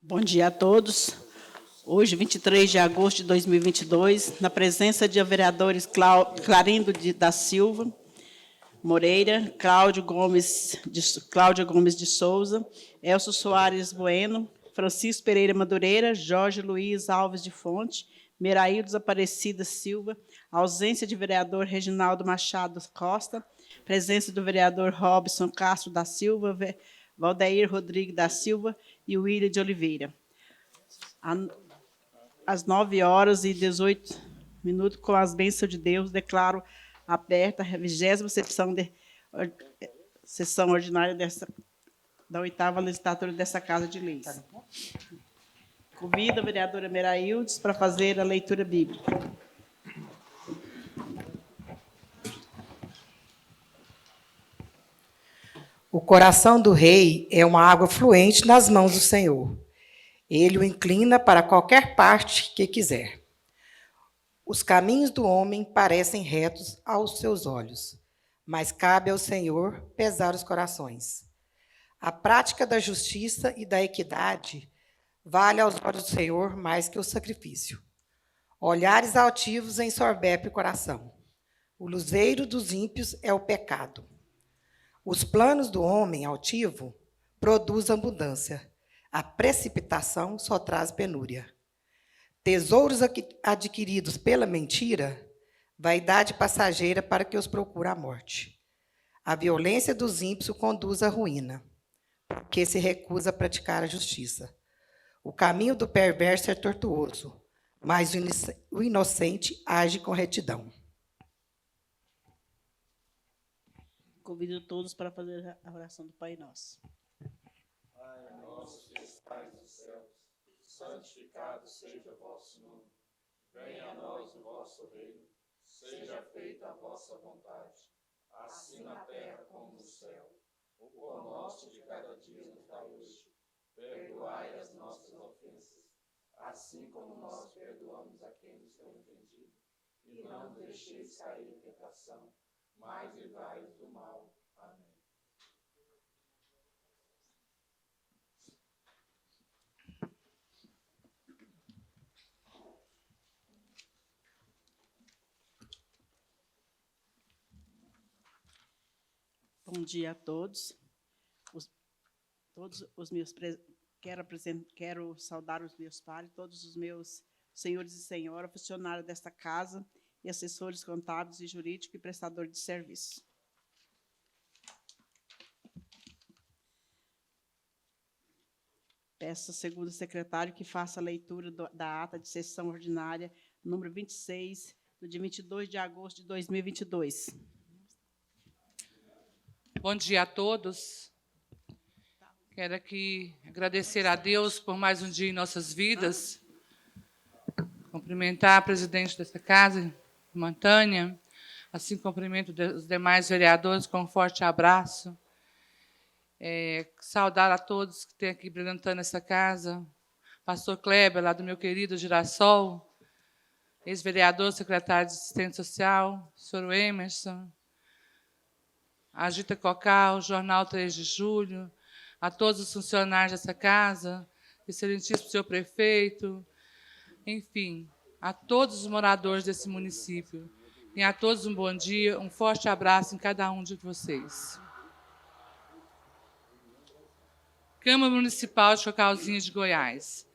Bom dia a todos. Hoje, 23 de agosto de 2022, na presença de vereadores Clarindo da Silva Moreira, Cláudia Gomes de Souza, Elcio Soares Bueno, Francisco Pereira Madureira, Jorge Luiz Alves de Fonte, Miraildes Aparecida Silva, ausência de vereador Reginaldo Machado Costa, presença do vereador Robson Castro da Silva, Valdeir Rodrigues da Silva e William de Oliveira. Às 9h18, com as bênçãos de Deus, declaro aberta a 20ª sessão ordinária da 8ª legislatura dessa Casa de Leis. Convido a vereadora Miraildes para fazer a leitura bíblica. O coração do rei é uma água fluente nas mãos do Senhor. Ele o inclina para qualquer parte que quiser. Os caminhos do homem parecem retos aos seus olhos, mas cabe ao Senhor pesar os corações. A prática da justiça e da equidade vale aos olhos do Senhor mais que o sacrifício. Olhares altivos ensorbece o coração. O luzeiro dos ímpios é o pecado. Os planos do homem altivo produzem abundância. A precipitação só traz penúria. Tesouros adquiridos pela mentira, vaidade passageira para que os procure a morte. A violência dos ímpios conduz à ruína, porque se recusa a praticar a justiça. O caminho do perverso é tortuoso, mas o inocente age com retidão. Convido todos para fazer a oração do Pai Nosso. Pai nosso que estais nos céus, santificado seja o vosso nome. Venha a nós o vosso reino, seja feita a vossa vontade, assim na terra como no céu. O pão nosso de cada dia nos dai hoje. Perdoai as nossas ofensas, assim como nós perdoamos a quem nos tem ofendido. E não deixeis cair em tentação, mas livrai-nos do mal. Amém. Bom dia a todos. Quero saudar os meus pares, todos os meus senhores e senhoras, funcionários desta casa, e assessores contábeis e jurídicos e prestadores de serviço. Peço ao segundo secretário que faça a leitura da ata de sessão ordinária número 26, do dia 22 de agosto de 2022. Bom dia a todos. Quero aqui agradecer a Deus por mais um dia em nossas vidas. Cumprimentar a presidente desta casa, irmã Tânia. Assim, cumprimento os demais vereadores com um forte abraço. Saudar a todos que têm aqui brilhantando essa casa. Pastor Kleber, lá do meu querido Girassol. Ex-vereador, secretário de Assistência Social, senhor Emerson. A Gita Cocal, Jornal 3 de Julho, a todos os funcionários dessa casa, excelentíssimo senhor prefeito, enfim, a todos os moradores desse município. E a todos um bom dia, um forte abraço em cada um de vocês. Câmara Municipal de Cocalzinho de Goiás.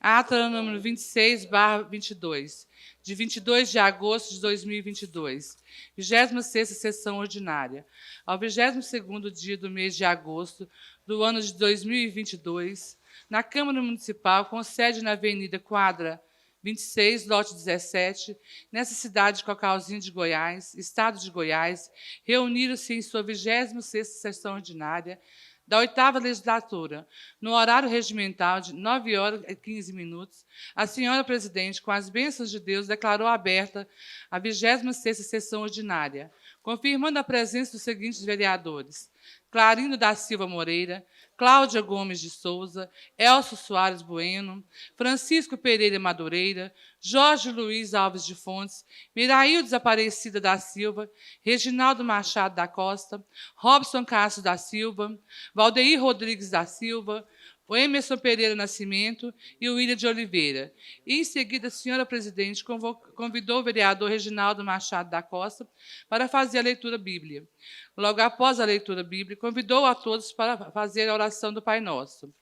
Ata número 26/22, de 22 de agosto de 2022, 26ª sessão ordinária, ao 22º dia do mês de agosto do ano de 2022, na Câmara Municipal, com sede na Avenida Quadra 26, lote 17, nessa cidade de Cocalzinho de Goiás, estado de Goiás, reuniram-se em sua 26ª sessão ordinária da 8ª legislatura, no horário regimental de 9h15, a senhora presidente, com as bênçãos de Deus, declarou aberta a 26ª sessão ordinária, confirmando a presença dos seguintes vereadores: Clarindo da Silva Moreira, Cláudia Gomes de Souza, Elcio Soares Bueno, Francisco Pereira Madureira, Jorge Luiz Alves de Fontes, Miraildes Aparecida da Silva, Reginaldo Machado da Costa, Robson Castro da Silva, Valdeir Rodrigues da Silva, o Emerson Pereira Nascimento e o William de Oliveira. E, em seguida, a senhora presidente convidou o vereador Reginaldo Machado da Costa para fazer a leitura bíblica. Logo após a leitura bíblica, convidou a todos para fazer a oração do Pai Nosso.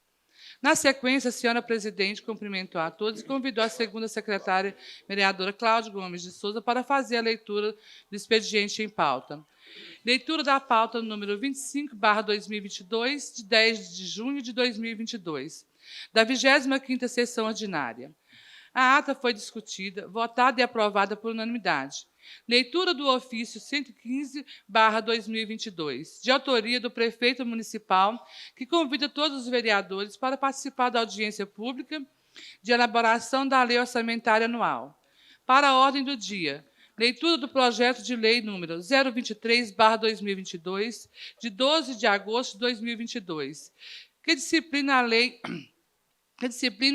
Na sequência, a senhora presidente cumprimentou a todos e convidou a segunda secretária, vereadora Cláudia Gomes de Souza, para fazer a leitura do expediente em pauta. Leitura da pauta número 25/2022, de 10 de junho de 2022, da 25ª sessão ordinária. A ata foi discutida, votada e aprovada por unanimidade. Leitura do ofício 115/2022, de autoria do prefeito municipal, que convida todos os vereadores para participar da audiência pública de elaboração da lei orçamentária anual. Para a ordem do dia, leitura do projeto de lei número 023/2022, de 12 de agosto de 2022, que disciplina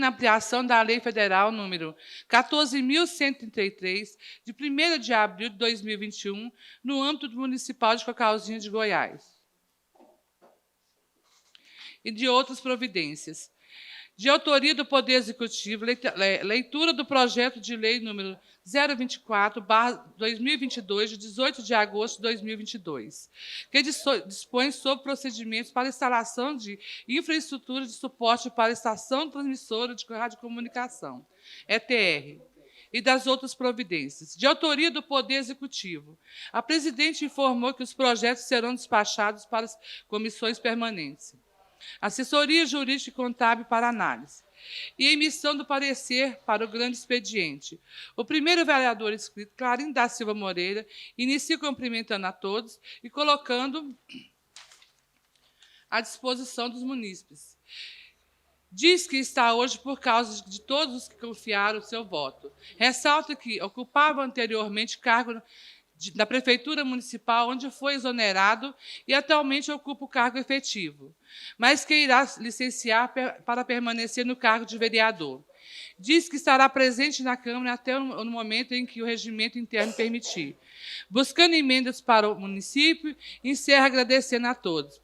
a ampliação da Lei Federal número 14.133, de 1º de abril de 2021, no âmbito do Municipal de Cocalzinho de Goiás, e de outras providências. De autoria do Poder Executivo, leitura do projeto de lei número 024/2022, de 18 de agosto de 2022, que dispõe sobre procedimentos para instalação de infraestrutura de suporte para estação transmissora de radiocomunicação, ETR, e das outras providências. De autoria do Poder Executivo, a presidente informou que os projetos serão despachados para as comissões permanentes, assessoria jurídica e contábil para análise, e emissão do parecer para o grande expediente. O primeiro vereador inscrito, Clarindo da Silva Moreira, inicia cumprimentando a todos e colocando à disposição dos munícipes. Diz que está hoje por causa de todos os que confiaram o seu voto. Ressalta que ocupava anteriormente cargo da Prefeitura Municipal, onde foi exonerado e atualmente ocupa o cargo efetivo, mas que irá licenciar para permanecer no cargo de vereador. Diz que estará presente na Câmara até no momento em que o regimento interno permitir. Buscando emendas para o município, encerra agradecendo a todos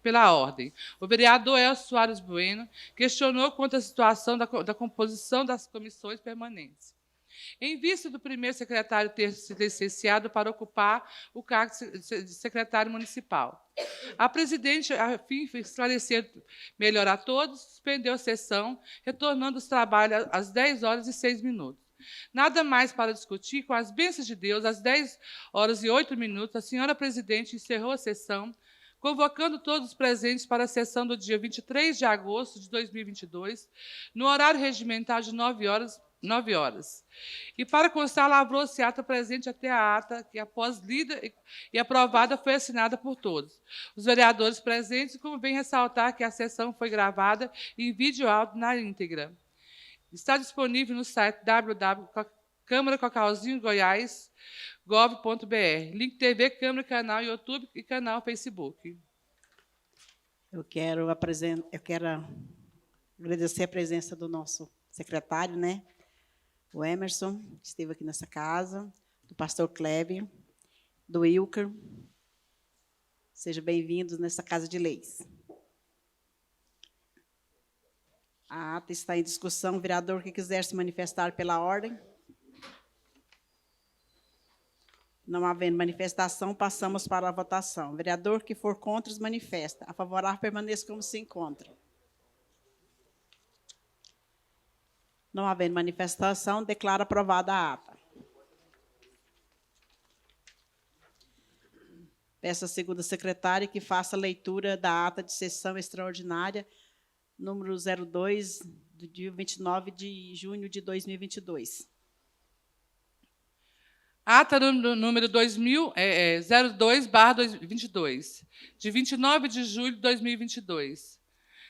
pela ordem. O vereador Elcio Soares Bueno questionou quanto à situação da composição das comissões permanentes. Em vista do primeiro secretário ter se licenciado para ocupar o cargo de secretário municipal, a presidente, a fim de esclarecer melhor a todos, suspendeu a sessão, retornando os trabalhos às 10h06. Nada mais para discutir, com as bênçãos de Deus, às 10h08, a senhora presidente encerrou a sessão, convocando todos os presentes para a sessão do dia 23 de agosto de 2022, no horário regimental de 9h. E, para constar, lavrou-se ata presente até a ata, que, após lida e aprovada, foi assinada por todos os vereadores presentes, e convém ressaltar que a sessão foi gravada em vídeo e áudio na íntegra. Está disponível no site www.câmaracocalzinho.goiás.gov.br, link TV, Câmara, canal YouTube e canal Facebook. Eu quero agradecer a presença do nosso secretário, né? O Emerson, que esteve aqui nessa casa, do pastor Kleber, do Wilker. Sejam bem-vindos nessa Casa de Leis. A ata está em discussão. O vereador que quiser se manifestar pela ordem. Não havendo manifestação, passamos para a votação. O vereador que for contra, se manifesta. A favorável, permaneça como se encontra. Não havendo manifestação, declaro aprovada a ata. Peço à segunda secretária que faça a leitura da ata de sessão extraordinária, número 02, do dia 29 de junho de 2022. Ata número 02/2022, de 29 de julho de 2022.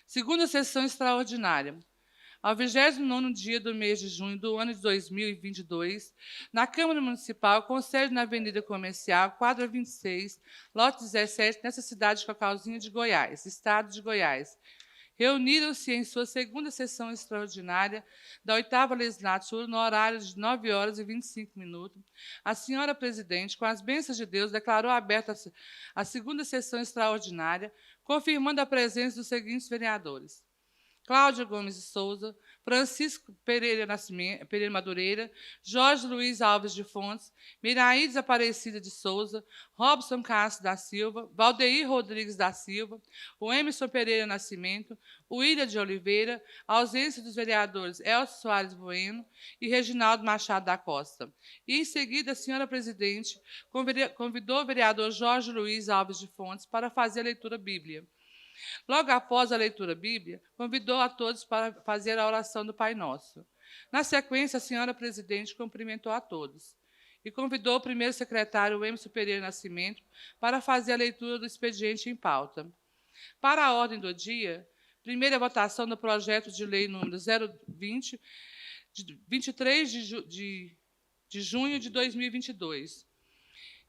Segunda sessão extraordinária. Ao 29º dia do mês de junho do ano de 2022, na Câmara Municipal, com sede na Avenida Comercial, quadra 26, lote 17, nessa cidade de Cocalzinho de Goiás, estado de Goiás, reuniram-se em sua segunda sessão extraordinária da 8ª Legislatura, no horário de 9h25, a senhora presidente, com as bênçãos de Deus, declarou aberta a segunda sessão extraordinária, confirmando a presença dos seguintes vereadores: Cláudia Gomes de Souza, Francisco Pereira Madureira, Jorge Luiz Alves de Fontes, Miraídes Aparecida de Souza, Robson Castro da Silva, Valdeir Rodrigues da Silva, o Emerson Pereira Nascimento, o William de Oliveira, a ausência dos vereadores Elcio Soares Bueno e Reginaldo Machado da Costa. E, em seguida, a senhora presidente convidou o vereador Jorge Luiz Alves de Fontes para fazer a leitura bíblia. Logo após a leitura bíblia, convidou a todos para fazer a oração do Pai Nosso. Na sequência, a senhora presidente cumprimentou a todos e convidou o primeiro secretário, Emerson Pereira Nascimento, para fazer a leitura do expediente em pauta. Para a ordem do dia, primeira votação do projeto de lei número 020, de 23 de junho de 2022,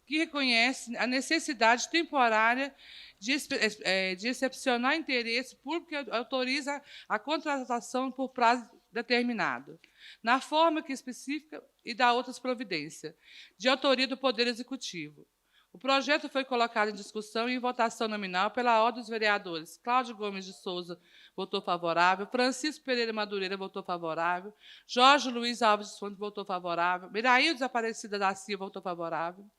que reconhece a necessidade temporária de excepcional interesse público e autoriza a contratação por prazo determinado, na forma que especifica e dá outras providências, de autoria do Poder Executivo. O projeto foi colocado em discussão e em votação nominal pela ordem dos vereadores Cláudio Gomes de Souza votou favorável, Francisco Pereira Madureira votou favorável, Jorge Luiz Alves de Fontes votou favorável, Miraídes Aparecida da Silva votou favorável,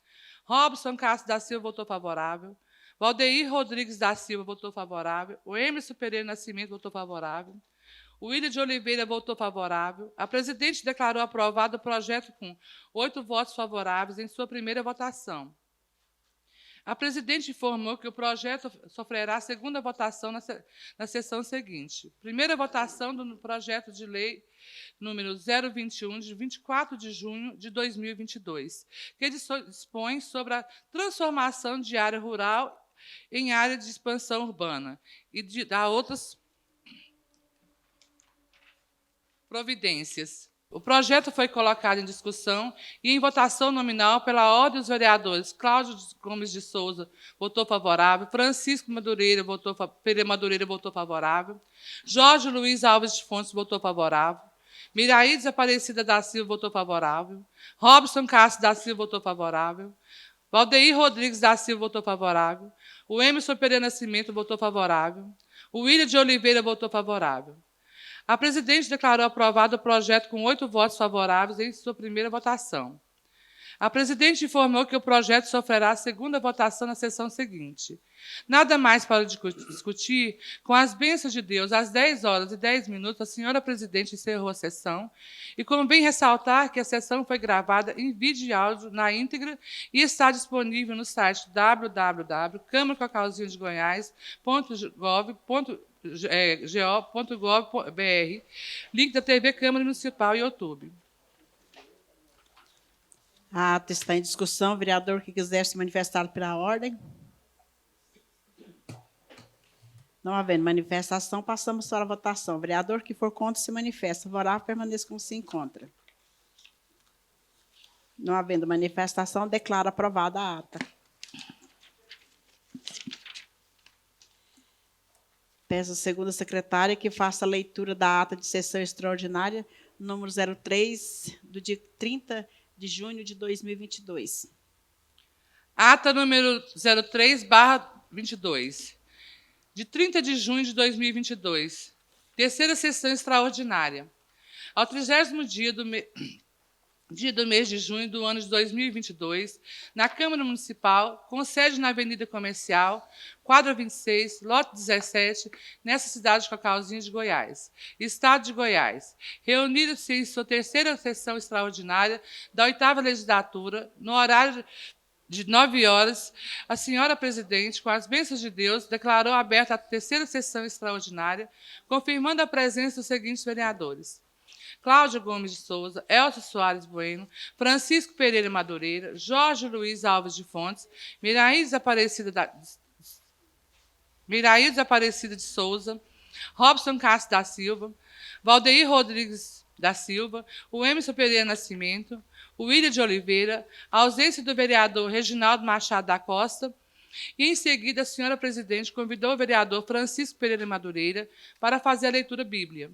Robson Castro da Silva votou favorável, Valdeir Rodrigues da Silva votou favorável, o Emerson Pereira Nascimento votou favorável, o William de Oliveira votou favorável. A presidente declarou aprovado o projeto com 8 votos favoráveis em sua primeira votação. A presidente informou que o projeto sofrerá segunda votação na sessão seguinte. Primeira votação do projeto de lei número 021, de 24 de junho de 2022, que dispõe sobre a transformação de área rural em área de expansão urbana e dá outras providências. O projeto foi colocado em discussão e em votação nominal pela ordem dos vereadores Cláudio Gomes de Souza votou favorável, Francisco Pereira Madureira votou favorável, Jorge Luiz Alves de Fontes votou favorável, Miraídes Aparecida da Silva votou favorável, Robson Castro da Silva votou favorável, Valdeir Rodrigues da Silva votou favorável, o Emerson Pereira Nascimento votou favorável, o William de Oliveira votou favorável. A presidente declarou aprovado o projeto com 8 votos favoráveis em sua primeira votação. A presidente informou que o projeto sofrerá a segunda votação na sessão seguinte. Nada mais para discutir, com as bênçãos de Deus, às 10h10, a senhora presidente encerrou a sessão e convém ressaltar que a sessão foi gravada em vídeo e áudio na íntegra e está disponível no site www.câmara.go.br, link da TV Câmara Municipal e YouTube. A ata está em discussão. Vereador que quiser se manifestar pela ordem. Não havendo manifestação, passamos para a votação. Vereador que for contra, se manifesta. Favorável, permaneça como se encontra. Não havendo manifestação, declaro aprovada a ata. Peço à segunda secretária que faça a leitura da ata de sessão extraordinária, número 03, do dia 30 de junho de 2022. Ata número 03/22, de 30 de junho de 2022. Terceira sessão extraordinária. Ao 30º dia do mês de junho do ano de 2022, na Câmara Municipal, com sede na Avenida Comercial, quadra 26, lote 17, nessa cidade de Cocalzinho de Goiás, Estado de Goiás, reuniram-se em sua terceira sessão extraordinária da 8ª legislatura, no horário de 9 horas, a senhora presidente, com as bênçãos de Deus, declarou aberta a terceira sessão extraordinária, confirmando a presença dos seguintes vereadores: Cláudio Gomes de Souza, Elcio Soares Bueno, Francisco Pereira Madureira, Jorge Luiz Alves de Fontes, Miraídes Aparecida de Souza, Robson Castro da Silva, Valdeir Rodrigues da Silva, o Emerson Pereira Nascimento, o William de Oliveira, a ausência do vereador Reginaldo Machado da Costa, e, em seguida, a senhora presidente convidou o vereador Francisco Pereira Madureira para fazer a leitura bíblia.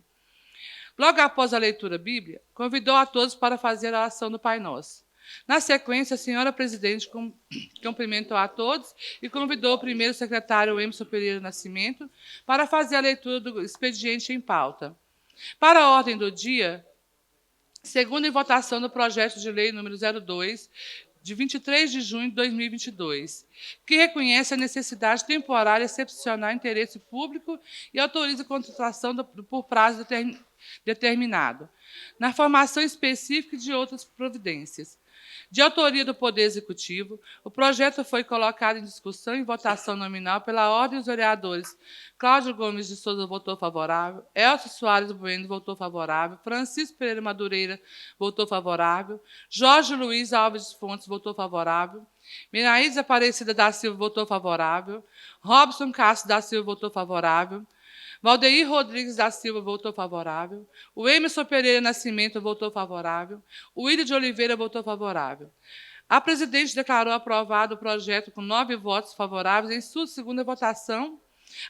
Logo após a leitura bíblia, convidou a todos para fazer a oração do Pai Nosso. Na sequência, a senhora presidente cumprimentou a todos e convidou o primeiro secretário Emerson Pereira Nascimento para fazer a leitura do expediente em pauta. Para a ordem do dia, segunda em votação do projeto de lei número 02, de 23 de junho de 2022, que reconhece a necessidade temporária excepcional de interesse público e autoriza a contratação por prazo determinado, na formação específica de outras providências. De autoria do Poder Executivo, o projeto foi colocado em discussão e votação nominal pela ordem dos vereadores. Cláudio Gomes de Souza votou favorável, Elcio Soares Bueno votou favorável, Francisco Pereira Madureira votou favorável, Jorge Luiz Alves de Fontes votou favorável, Miraídes Aparecida da Silva votou favorável, Robson Castro da Silva votou favorável, Valdeir Rodrigues da Silva votou favorável. O Emerson Pereira Nascimento votou favorável. O William de Oliveira votou favorável. A presidente declarou aprovado o projeto com 9 votos favoráveis. Em sua segunda votação,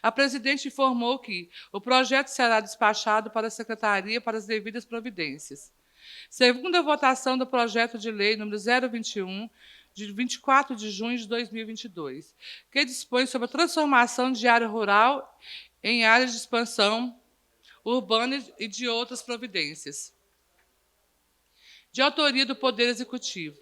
a presidente informou que o projeto será despachado para a secretaria para as devidas providências. Segunda votação do projeto de lei número 021, de 24 de junho de 2022, que dispõe sobre a transformação de área rural em áreas de expansão urbana e de outras providências. De autoria do Poder Executivo.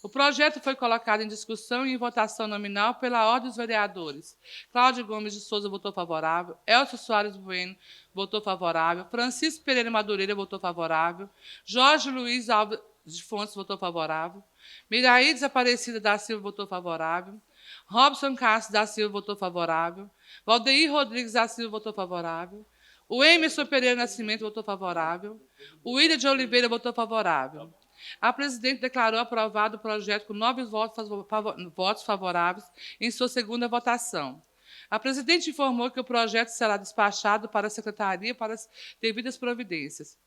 O projeto foi colocado em discussão e em votação nominal pela ordem dos vereadores. Cláudio Gomes de Souza votou favorável, Elcio Soares Bueno votou favorável, Francisco Pereira Madureira votou favorável, Jorge Luiz Alves de Fontes votou favorável, Miraídes Aparecida da Silva votou favorável, Robson Castro da Silva votou favorável, Valdeir Rodrigues da Silva votou favorável, o Emerson Pereira Nascimento votou favorável, o William de Oliveira votou favorável. A presidente declarou aprovado o projeto com 9 votos favoráveis em sua segunda votação. A presidente informou que o projeto será despachado para a secretaria para as devidas providências.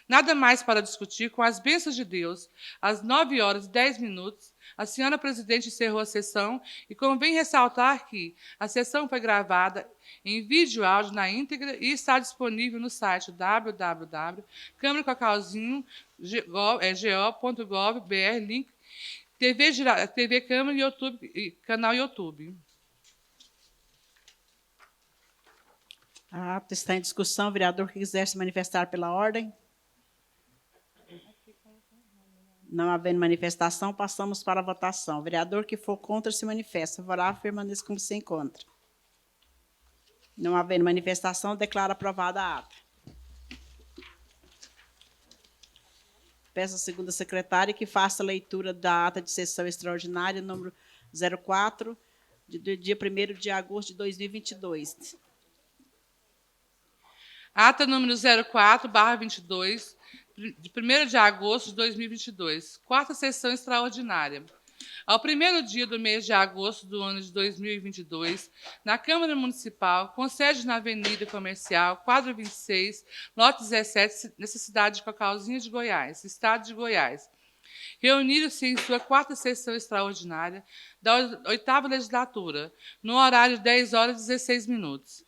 Nada mais para discutir. Com as bênçãos de Deus, às 9h10, a senhora presidente encerrou a sessão e convém ressaltar que a sessão foi gravada em vídeo e áudio na íntegra e está disponível no site www.câmaracacauzinho.gov.br, link TV Câmara e canal YouTube. A ata está em discussão. O vereador que quiser se manifestar pela ordem. Não havendo manifestação, passamos para a votação. O vereador que for contra se manifesta. Favorável, permaneça como se encontra. Não havendo manifestação, declaro aprovada a ata. Peço à segunda secretária que faça a leitura da ata de sessão extraordinária, número 04, do dia 1º de agosto de 2022. Ata número 04/22, de 1º de agosto de 2022, quarta sessão extraordinária. Ao primeiro dia do mês de agosto do ano de 2022, na Câmara Municipal, com sede na Avenida Comercial, quadro 26, lote 17, nessa cidade de Cocalzinho de Goiás, estado de Goiás, reuniram-se em sua quarta sessão extraordinária da 8ª legislatura, no horário 10h16.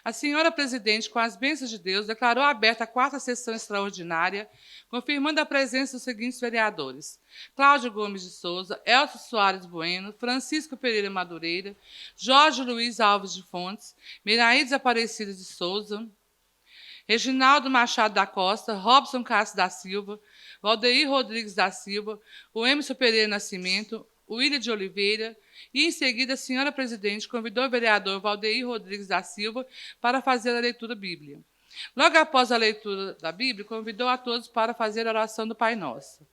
A senhora presidente, com as bênçãos de Deus, declarou aberta a quarta sessão extraordinária, confirmando a presença dos seguintes vereadores: Cláudio Gomes de Souza, Elcio Soares Bueno, Francisco Pereira Madureira, Jorge Luiz Alves de Fontes, Miraídes Aparecida de Souza, Reginaldo Machado da Costa, Robson Castro da Silva, Valdeir Rodrigues da Silva, o Emerson Pereira Nascimento, o William de Oliveira, e, em seguida, a senhora presidente convidou o vereador Valdeir Rodrigues da Silva para fazer a leitura da Bíblia. Logo após a leitura da Bíblia, convidou a todos para fazer a oração do Pai Nosso.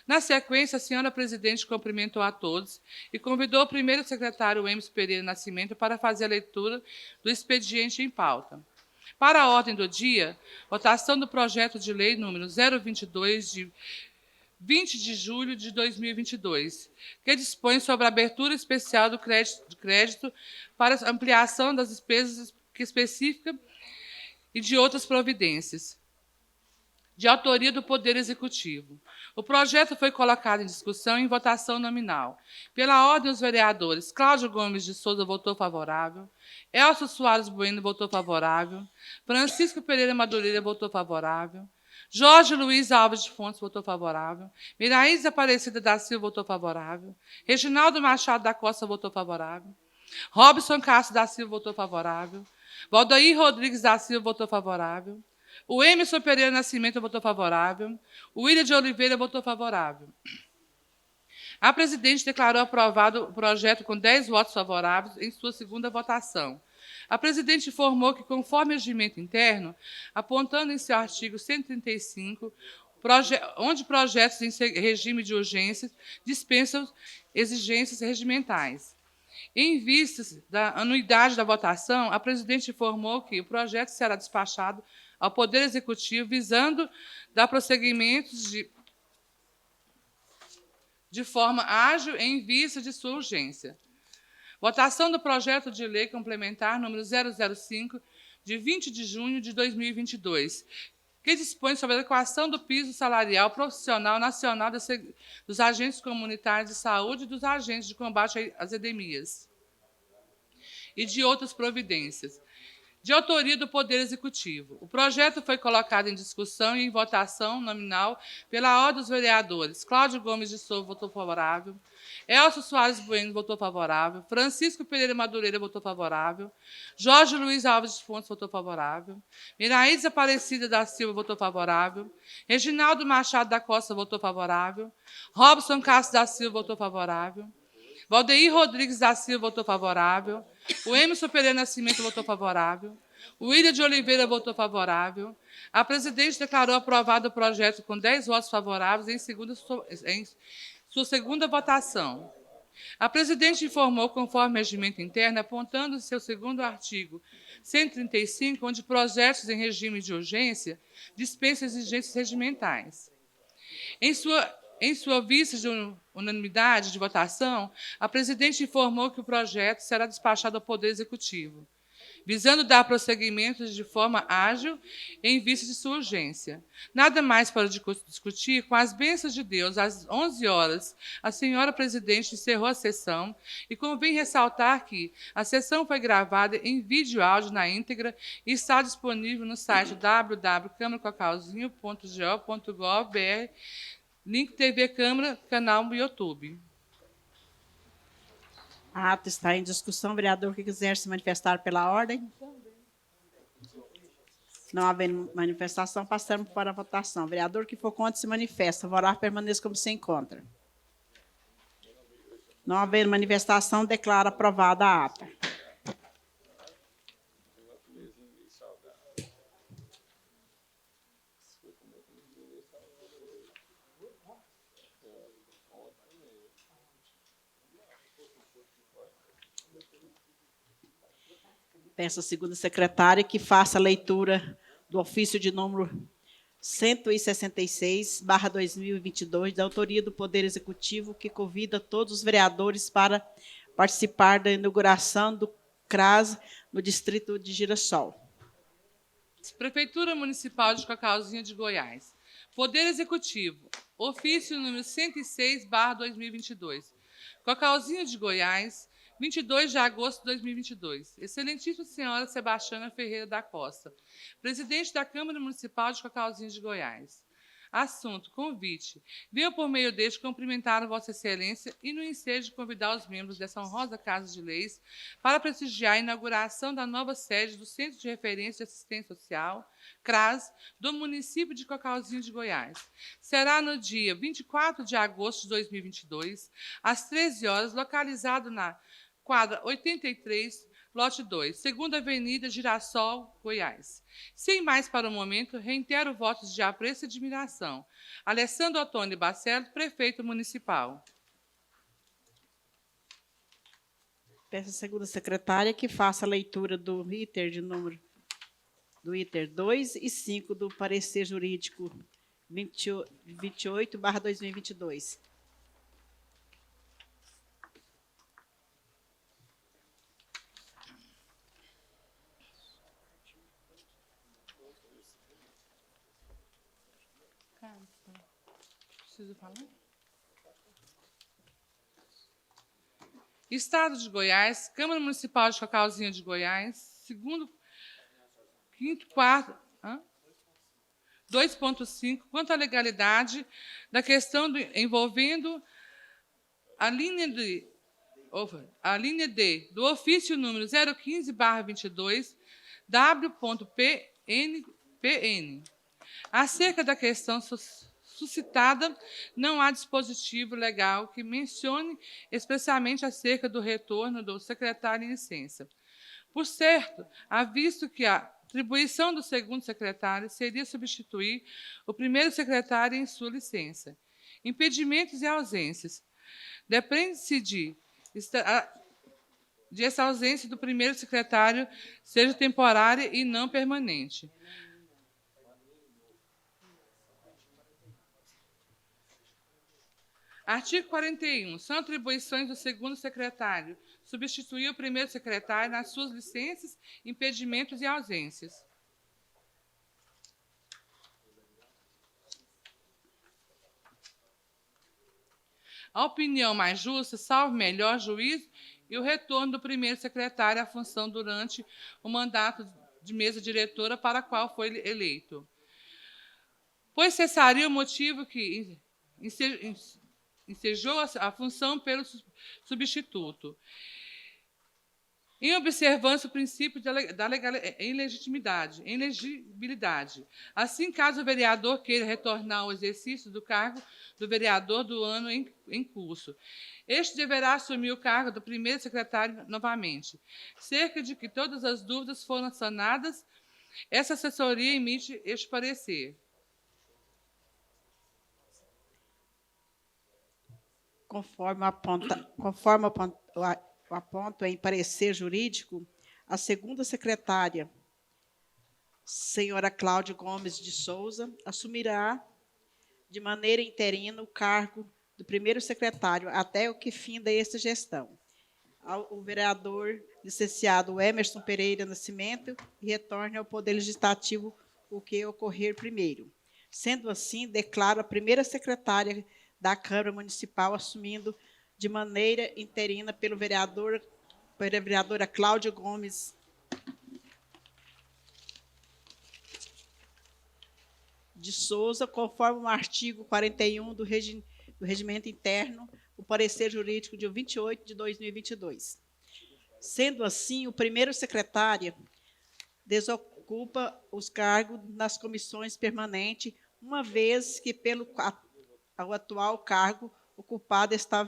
Na sequência, a senhora presidente cumprimentou a todos e convidou o primeiro secretário Emerson Pereira Nascimento para fazer a leitura do expediente em pauta. Para a ordem do dia, votação do projeto de lei número 022, de 20 de julho de 2022, que dispõe sobre a abertura especial do crédito para ampliação das despesas específicas e de outras providências, de autoria do Poder Executivo. O projeto foi colocado em discussão e em votação nominal. Pela ordem dos vereadores, Cláudio Gomes de Souza votou favorável, Elcio Soares Bueno votou favorável, Francisco Pereira Madureira votou favorável, Jorge Luiz Alves de Fontes votou favorável. Miraíza Aparecida da Silva votou favorável. Reginaldo Machado da Costa votou favorável. Robson Castro da Silva votou favorável. Valdair Rodrigues da Silva votou favorável. O Emerson Pereira Nascimento votou favorável. O William de Oliveira votou favorável. A presidente declarou aprovado o projeto com 10 votos favoráveis em sua segunda votação. A presidente informou que, conforme o regimento interno, apontando em seu artigo 135, onde projetos em regime de urgência dispensam exigências regimentais. Em vista da anuidade da votação, a presidente informou que o projeto será despachado ao Poder Executivo, visando dar prosseguimento de forma ágil em vista de sua urgência. Votação do projeto de lei complementar número 005, de 20 de junho de 2022, que dispõe sobre a adequação do piso salarial profissional nacional dos agentes comunitários de saúde e dos agentes de combate às endemias e de outras providências, de autoria do Poder Executivo. O projeto foi colocado em discussão e em votação nominal pela ordem dos vereadores. Cláudio Gomes de Souza votou favorável. Elcio Soares Bueno votou favorável. Francisco Pereira Madureira votou favorável. Jorge Luiz Alves de Fontes votou favorável. Miraíza Aparecida da Silva votou favorável. Reginaldo Machado da Costa votou favorável. Robson Castro da Silva votou favorável. Valdeir Rodrigues da Silva votou favorável. O Emerson Pereira Nascimento votou favorável. O William de Oliveira votou favorável. A presidente declarou aprovado o projeto com 10 votos favoráveis em sua segunda votação. A presidente informou, conforme o regimento interno, apontando seu segundo artigo 135, onde projetos em regime de urgência dispensam exigências regimentais. Em sua vista de unanimidade de votação, a presidente informou que o projeto será despachado ao Poder Executivo, visando dar prosseguimento de forma ágil em vista de sua urgência. Nada mais para discutir. Com as bênçãos de Deus, às 11 horas, a senhora presidente encerrou a sessão e convém ressaltar que a sessão foi gravada em vídeo e áudio na íntegra e está disponível no site www.câmaracacauzinho.go.gov.br, link TV Câmara, canal YouTube. A ata está em discussão. Vereador que quiser se manifestar pela ordem. Não havendo manifestação, passamos para a votação. Vereador que for contra se manifesta. Favorável permaneça como se encontra. Não havendo manifestação, declaro aprovada a ata. Peço à segunda secretária que faça a leitura do ofício de número 166/2022, da autoria do Poder Executivo, que convida todos os vereadores para participar da inauguração do CRAS no distrito de Girassol. Prefeitura Municipal de Cacauzinho de Goiás. Poder Executivo. Ofício número 106/2022. Cacauzinho de Goiás, 22 de agosto de 2022. Excelentíssima senhora Sebastiana Ferreira da Costa, presidente da Câmara Municipal de Cacauzinho de Goiás. Assunto: convite. Venho por meio deste cumprimentar a Vossa Excelência e no ensejo convidar os membros dessa honrosa Casa de Leis para prestigiar a inauguração da nova sede do Centro de Referência de Assistência Social, CRAS, do município de Cacauzinho de Goiás. Será no dia 24 de agosto de 2022, às 13 horas, localizado na quadra 83, lote 2, segunda Avenida Girassol, Goiás. Sem mais para o momento, reitero votos de apreço e admiração. Alessandro Antônio Bacelos, prefeito municipal. Peço à segunda secretária que faça a leitura do item 2 e 5 do parecer jurídico 28/2022. Preciso falar? Estado de Goiás, Câmara Municipal de Cacauzinho de Goiás, segundo, quinto, quarto, 2.5, quanto à legalidade da questão envolvendo a linha D do ofício número 015/22, W.PN. Acerca da questão suscitada, não há dispositivo legal que mencione expressamente acerca do retorno do secretário em licença. Por certo, há visto que a atribuição do segundo secretário seria substituir o primeiro secretário em sua licença. Impedimentos e ausências. Depende-se de essa ausência do primeiro secretário seja temporária e não permanente. Artigo 41. São atribuições do segundo secretário substituir o primeiro secretário nas suas licenças, impedimentos e ausências. A opinião mais justa, salvo melhor juízo, e o retorno do primeiro secretário à função durante o mandato de mesa diretora para a qual foi eleito. Pois cessaria o motivo que ensejou a função pelo substituto. Em observância o princípio da elegibilidade. Assim, caso o vereador queira retornar ao exercício do cargo do vereador do ano em curso, este deverá assumir o cargo do primeiro secretário novamente. Cerca de que todas as dúvidas foram sanadas, essa assessoria emite este parecer. Conforme aponto em parecer jurídico, a segunda secretária, senhora Cláudia Gomes de Souza, assumirá de maneira interina o cargo do primeiro secretário até o que finda esta gestão. O vereador licenciado Emerson Pereira Nascimento retorne ao Poder Legislativo o que ocorrer primeiro. Sendo assim, declaro a primeira secretária da Câmara Municipal assumindo de maneira interina pela vereadora Cláudia Gomes de Souza, conforme o artigo 41 do Regimento Interno, o parecer jurídico de 28 de 2022. Sendo assim, o primeiro secretário desocupa os cargos nas comissões permanentes, uma vez que pelo atual cargo ocupado está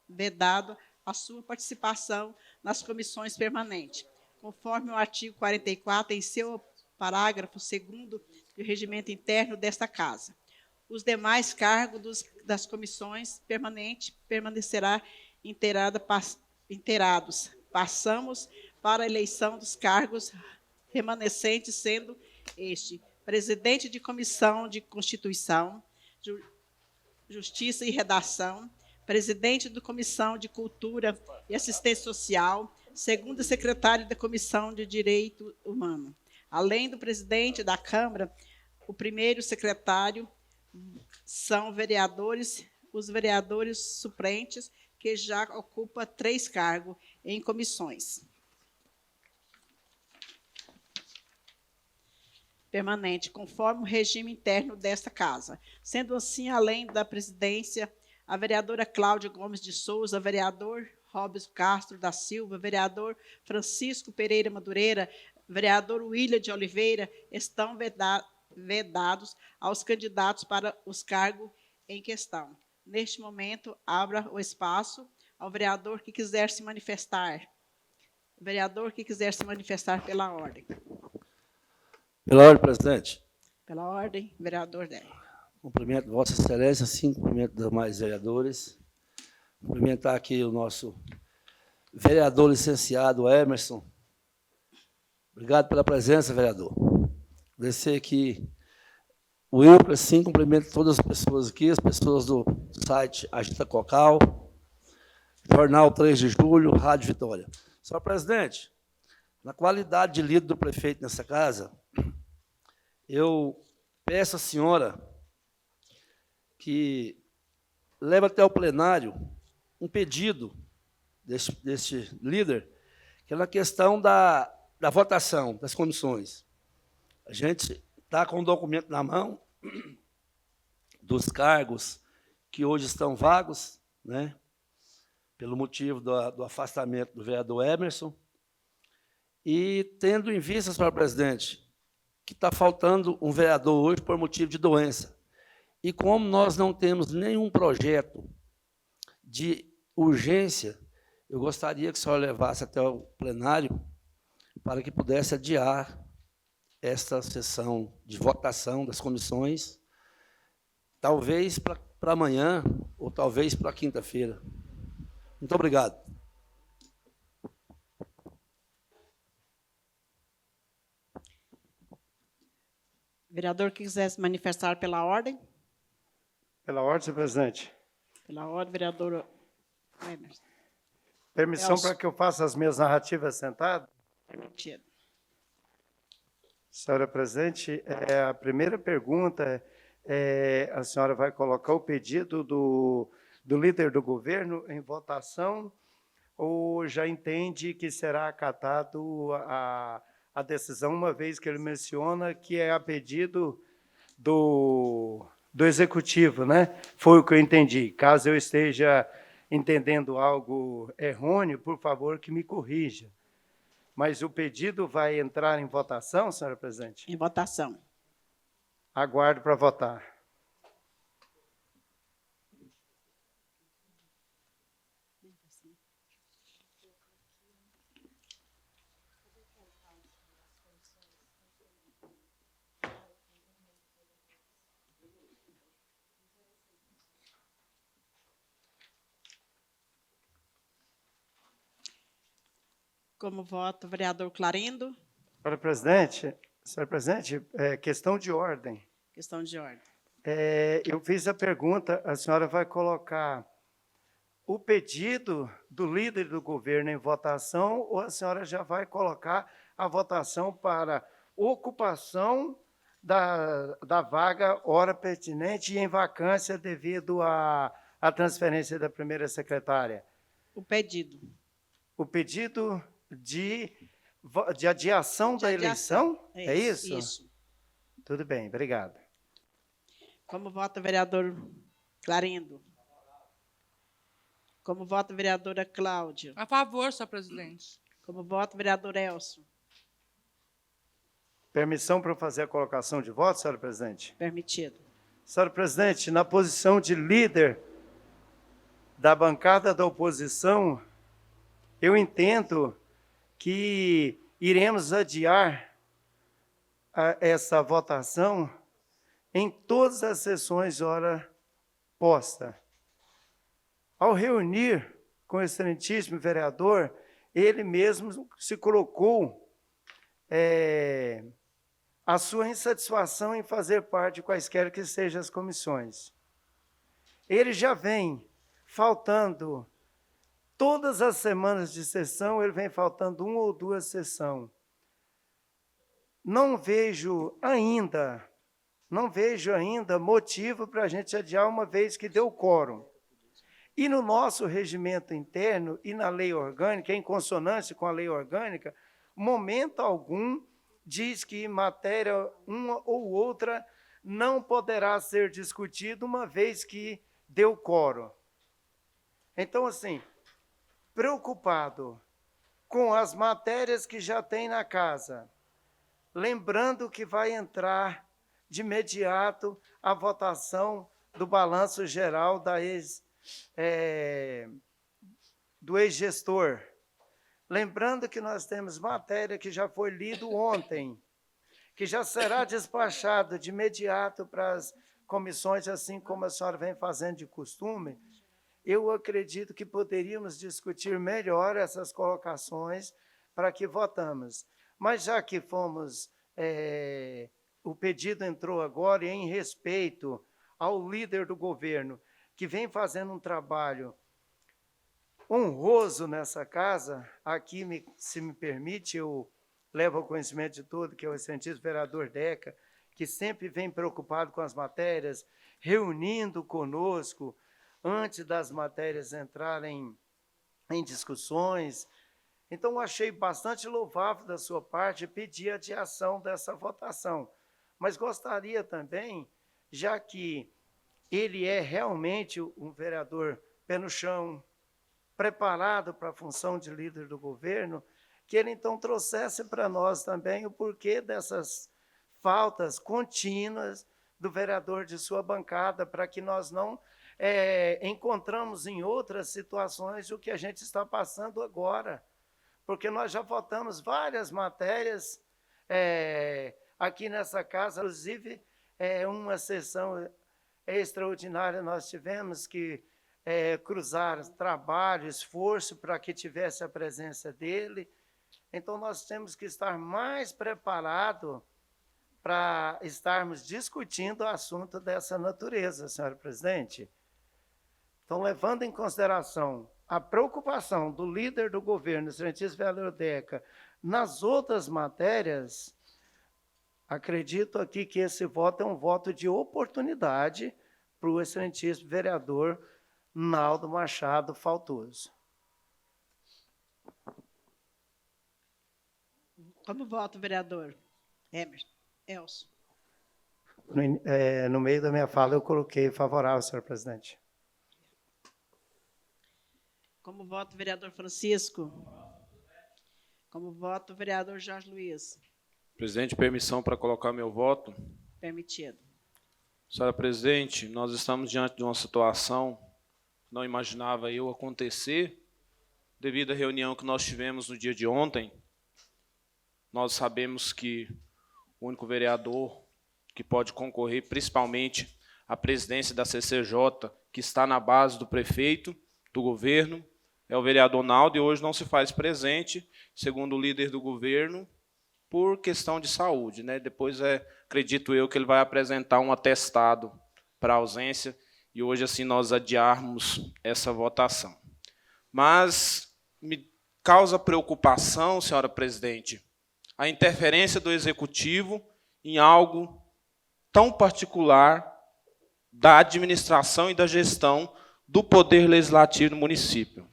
vedado a sua participação nas comissões permanentes, conforme o artigo 44, em seu parágrafo 2º do regimento interno desta Casa. Os demais cargos das comissões permanentes permanecerá inteirados. Passamos para a eleição dos cargos remanescentes, sendo este presidente de Comissão de Constituição, Justiça e Redação, presidente da Comissão de Cultura e Assistência Social, segunda secretária da Comissão de Direito Humano. Além do presidente da Câmara, o primeiro secretário são vereadores, os vereadores suplentes, que já ocupam 3 cargos em comissões permanente, conforme o regime interno desta Casa. Sendo assim, além da presidência, a vereadora Cláudia Gomes de Souza, vereador Robson Castro da Silva, vereador Francisco Pereira Madureira, vereador William de Oliveira, estão vedados aos candidatos para os cargos em questão. Neste momento, abra o espaço ao vereador que quiser se manifestar. Vereador que quiser se manifestar pela ordem. Pela ordem, presidente. Pela ordem, vereador Délio. Cumprimento Vossa Excelência, sim, cumprimento dos demais vereadores. Cumprimentar aqui o nosso vereador licenciado Emerson. Obrigado pela presença, vereador. Agradecer aqui o Wilker, sim, cumprimento todas as pessoas aqui, as pessoas do site Agita Cocal, Jornal 3 de Julho, Rádio Vitória. Senhor presidente, na qualidade de líder do prefeito nessa casa, eu peço à senhora que leve até o plenário um pedido deste líder, que é na questão da votação das comissões. A gente está com o documento na mão dos cargos que hoje estão vagos, né, pelo motivo do afastamento do vereador Emerson, e tendo em vista, senhor presidente, que está faltando um vereador hoje por motivo de doença. E como nós não temos nenhum projeto de urgência, eu gostaria que o senhor levasse até o plenário para que pudesse adiar esta sessão de votação das comissões, talvez para amanhã ou talvez para quinta-feira. Muito obrigado. Vereador que quiser se manifestar pela ordem? Pela ordem, senhor presidente. Pela ordem, vereador Emerson. Permissão Elcio. para que eu faça as minhas narrativas sentado? Permitido. Senhora presidente, a primeira pergunta a senhora vai colocar o pedido do líder do governo em votação ou já entende que será acatado a decisão, uma vez que ele menciona que é a pedido do executivo, né? Foi o que eu entendi. Caso eu esteja entendendo algo errôneo, por favor, que me corrija. Mas o pedido vai entrar em votação, senhora presidente? Em votação. Aguardo para votar. Como voto, vereador Clarindo. Senhora presidente, questão de ordem. Questão de ordem. Eu fiz a pergunta, a senhora vai colocar o pedido do líder do governo em votação ou a senhora já vai colocar a votação para ocupação da vaga hora pertinente e em vacância devido à transferência da primeira secretária? O pedido. O pedido de adiação da eleição? É isso? Isso. Tudo bem, obrigado. Como vota, vereador Clarindo? Como vota, vereadora Cláudia? A favor, senhor presidente. Como vota, vereador Elcio? Permissão para eu fazer a colocação de voto, senhora presidente? Permitido. Senhora presidente, na posição de líder da bancada da oposição, eu entendo que iremos adiar essa votação em todas as sessões hora posta. Ao reunir com o excelentíssimo vereador, ele mesmo se colocou a sua insatisfação em fazer parte de quaisquer que sejam as comissões. Ele já vem faltando, todas as semanas de sessão, ele vem faltando uma ou duas sessões. Não vejo ainda motivo para a gente adiar, uma vez que deu quórum. E no nosso regimento interno e na lei orgânica, em consonância com a lei orgânica, momento algum diz que matéria uma ou outra não poderá ser discutida, uma vez que deu quórum. Então, assim, preocupado com as matérias que já tem na casa, lembrando que vai entrar de imediato a votação do balanço geral do ex-gestor. Lembrando que nós temos matéria que já foi lido ontem, que já será despachado de imediato para as comissões, assim como a senhora vem fazendo de costume. Eu acredito que poderíamos discutir melhor essas colocações para que votamos. Mas já que o pedido entrou agora e em respeito ao líder do governo, que vem fazendo um trabalho honroso nessa casa, aqui, se me permite, eu levo ao conhecimento de todo, que é o excelentíssimo vereador Deca, que sempre vem preocupado com as matérias, reunindo conosco, antes das matérias entrarem em discussões. Então, achei bastante louvável da sua parte pedir a adiação dessa votação. Mas gostaria também, já que ele é realmente um vereador pé no chão, preparado para a função de líder do governo, que ele então trouxesse para nós também o porquê dessas faltas contínuas do vereador de sua bancada, para que nós não encontramos em outras situações o que a gente está passando agora. Porque nós já votamos várias matérias aqui nessa casa, inclusive uma sessão extraordinária nós tivemos que cruzar trabalho, esforço para que tivesse a presença dele. Então, nós temos que estar mais preparados para estarmos discutindo o assunto dessa natureza, senhora presidente. Então, levando em consideração a preocupação do líder do governo, excelentíssimo vereador Deca, nas outras matérias, acredito aqui que esse voto é um voto de oportunidade para o excelentíssimo vereador Naldo Machado Faltoso. Como vota o vereador Elcio? No meio da minha fala, eu coloquei favorável, senhor presidente. Como vota o vereador Francisco? Como vota o vereador Jorge Luiz? Presidente, permissão para colocar meu voto. Permitido. Senhora presidente, nós estamos diante de uma situação que não imaginava eu acontecer, devido à reunião que nós tivemos no dia de ontem. Nós sabemos que o único vereador que pode concorrer, principalmente à presidência da CCJ, que está na base do prefeito, do governo, é o vereador Naldo, e hoje não se faz presente, segundo o líder do governo, por questão de saúde, né? Depois, acredito eu, que ele vai apresentar um atestado para ausência, e hoje, assim, nós adiarmos essa votação. Mas me causa preocupação, senhora presidente, a interferência do Executivo em algo tão particular da administração e da gestão do Poder Legislativo no município.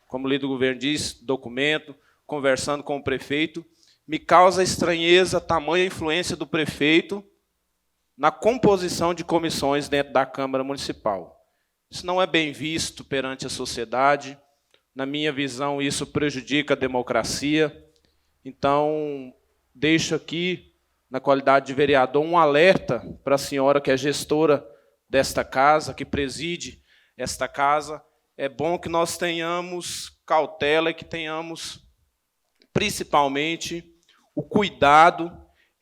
Como o líder do governo diz, documento, conversando com o prefeito, me causa estranheza a tamanha influência do prefeito na composição de comissões dentro da Câmara Municipal. Isso não é bem visto perante a sociedade. Na minha visão, isso prejudica a democracia. Então, deixo aqui, na qualidade de vereador, um alerta para a senhora que é gestora desta casa, que preside esta casa. É bom que nós tenhamos cautela e que tenhamos, principalmente, o cuidado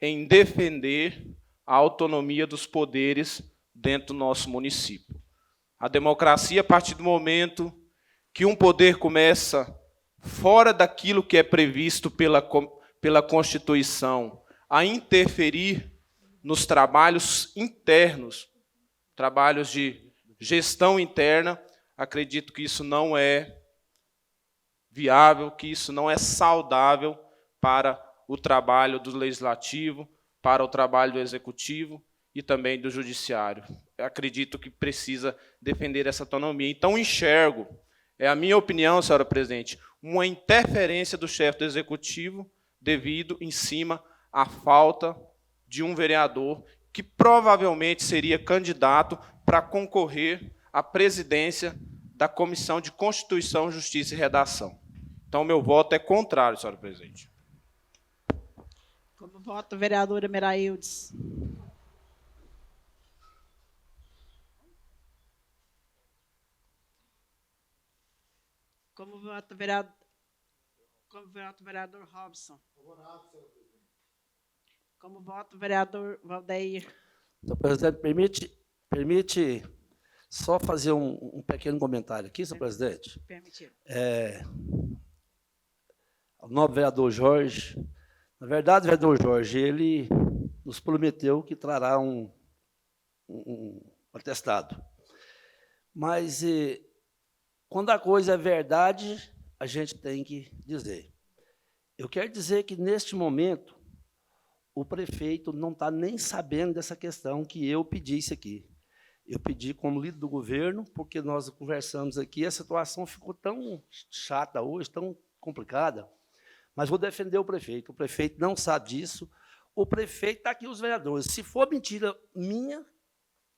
em defender a autonomia dos poderes dentro do nosso município. A democracia, a partir do momento que um poder começa fora daquilo que é previsto pela Constituição, a interferir nos trabalhos internos, trabalhos de gestão interna, acredito que isso não é viável, que isso não é saudável para o trabalho do Legislativo, para o trabalho do Executivo e também do Judiciário. Eu acredito que precisa defender essa autonomia. Então, enxergo, é a minha opinião, senhora presidente, uma interferência do chefe do Executivo devido, em cima, à falta de um vereador que provavelmente seria candidato para concorrer à presidência da Comissão de Constituição, Justiça e Redação. Então, meu voto é contrário, senhora presidente. Como vota o vereador Meraildes? Como vota o vereador Robson? Como vota o vereador Valdeir? Senhor presidente, permite só fazer um pequeno comentário aqui, senhor presidente? Permitido. O novo vereador Jorge, na verdade, o vereador Jorge, ele nos prometeu que trará um atestado. Mas, quando a coisa é verdade, a gente tem que dizer. Eu quero dizer que, neste momento, o prefeito não está nem sabendo dessa questão que eu pedi isso aqui. Eu pedi como líder do governo, porque nós conversamos aqui, a situação ficou tão chata hoje, tão complicada, mas vou defender o prefeito. O prefeito não sabe disso, o prefeito, está aqui os vereadores. Se for mentira minha,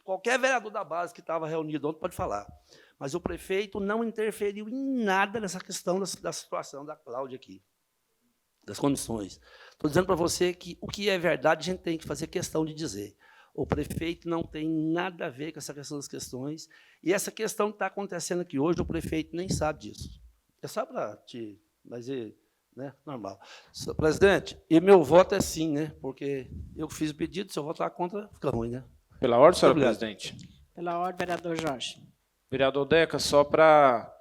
qualquer vereador da base que estava reunido ontem pode falar. Mas o prefeito não interferiu em nada nessa questão da situação da Cláudia aqui, das condições. Estou dizendo para você que o que é verdade a gente tem que fazer questão de dizer. O prefeito não tem nada a ver com essa questão das questões, e essa questão que está acontecendo aqui hoje, o prefeito nem sabe disso. É só para te... Mas, né, normal. Presidente, e meu voto é sim, né? Porque eu fiz o pedido, se eu votar contra, fica ruim, né? Pela ordem, senhor Obrigado. presidente. Pela ordem, vereador Jorge. Vereador Deca, só para...